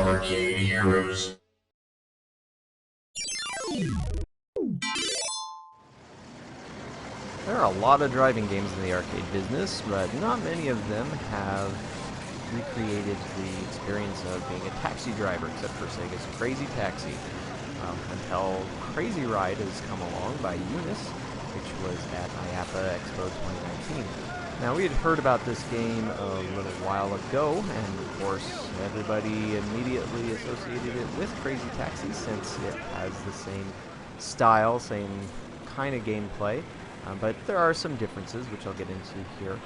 arcade heroes. There are a lot of driving games in the arcade business, but not many of them have recreated the experience of being a taxi driver, except for Sega's Crazy Taxi. Until Crazy Ride has come along by UNIS, which was at IAAPA Expo 2019. Now, we had heard about this game a little while ago, and of course, everybody immediately associated it with Crazy Taxi since it has the same style, same kind of gameplay. But there are some differences, which I'll get into here.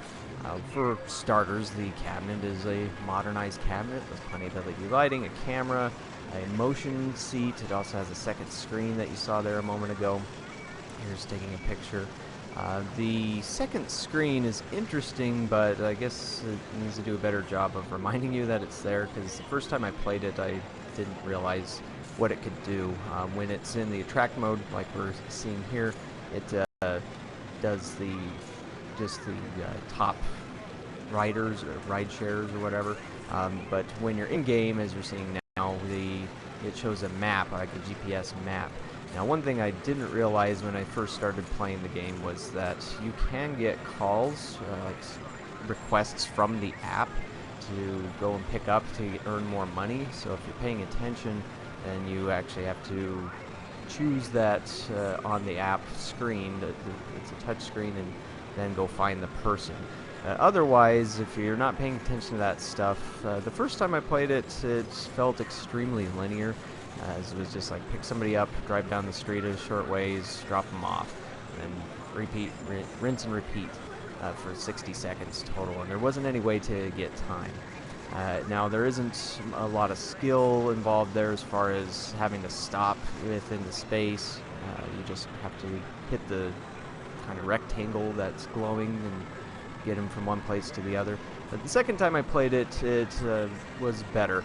For starters, the cabinet is a modernized cabinet with plenty of LED lighting, a camera, a motion seat. It also has a second screen that you saw there a moment ago. Here's taking a picture. The second screen is interesting, but I guess it needs to do a better job of reminding you that it's there, because the first time I played it, I didn't realize what it could do. When it's in the attract mode, like we're seeing here, it does the top riders or ride shares or whatever. But when you're in game, as you're seeing now, it shows a map, like a GPS map. Now, one thing I didn't realize when I first started playing the game was that you can get calls, like requests from the app to go and pick up to earn more money. So if you're paying attention, then you actually have to choose that on the app screen. It's a touch screen, and then go find the person. Otherwise, if you're not paying attention to that stuff, the first time I played it, it felt extremely linear. As it was just like pick somebody up, drive down the street a short ways, drop them off, and then repeat, rinse and repeat for 60 seconds total. And there wasn't any way to get time. Now, there isn't a lot of skill involved there as far as having to stop within the space. You just have to hit the kind of rectangle that's glowing and get him from one place to the other. But the second time I played it, it was better.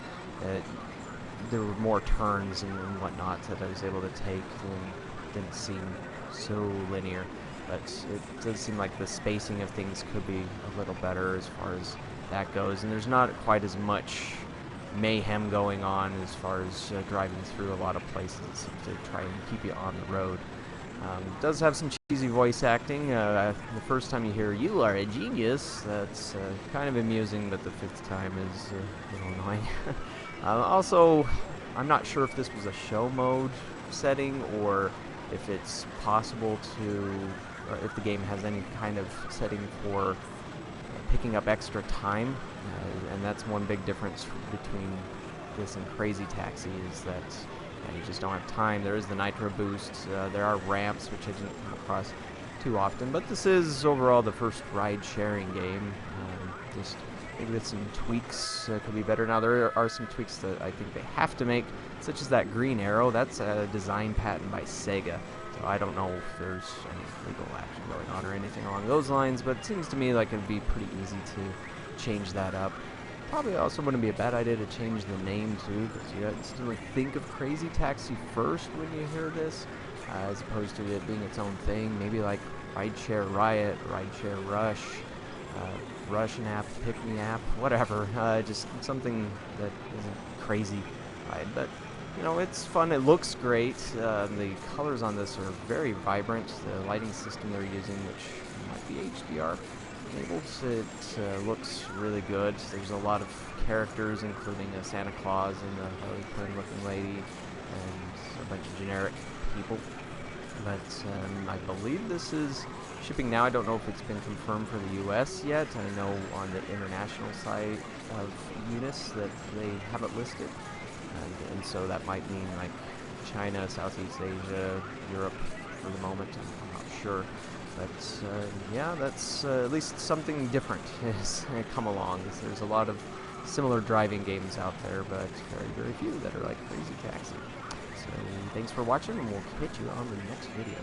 There were more turns and whatnot that I was able to take, and didn't seem so linear. But it does seem like the spacing of things could be a little better as far as that goes, and there's not quite as much mayhem going on as far as driving through a lot of places to try and keep you on the road. It does have some cheesy voice acting. The first time you hear "You are a genius," that's kind of amusing, but the fifth time is a little annoying. Also, I'm not sure if this was a show mode setting or if it's possible to, or if the game has any kind of setting for picking up extra time, and that's one big difference between this and Crazy Taxi, is that you just don't have time. There is the nitro boost, there are ramps, which I didn't come across too often, but this is overall the first ride-sharing game. Just maybe with some tweaks could be better. Now, there are some tweaks that I think they have to make, such as that green arrow. That's a design patent by Sega, so I don't know if there's any legal action going on or anything along those lines, but it seems to me like it'd be pretty easy to change that up. Probably also wouldn't be a bad idea to change the name too, because you instantly think of Crazy Taxi first when you hear this, as opposed to it being its own thing. Maybe like Rideshare Riot, Rideshare Rush, Russian app, Pick Me app, whatever. Just something that isn't crazy, right? But you know, it's fun. It looks great. The colors on this are very vibrant. The lighting system they're using, which might be HDR enabled, it looks really good. There's a lot of characters, including a Santa Claus and a Harley Quinn looking lady, and a bunch of generic people. But I believe this is shipping now. I don't know if it's been confirmed for the US yet. I know on the international site of UNIS that they have it listed. And so that might mean like China, Southeast Asia, Europe for the moment. I'm not sure. But yeah, that's at least something different has come along. There's a lot of similar driving games out there, but very, very few that are like Crazy Taxi. So thanks for watching, and we'll catch you on the next video.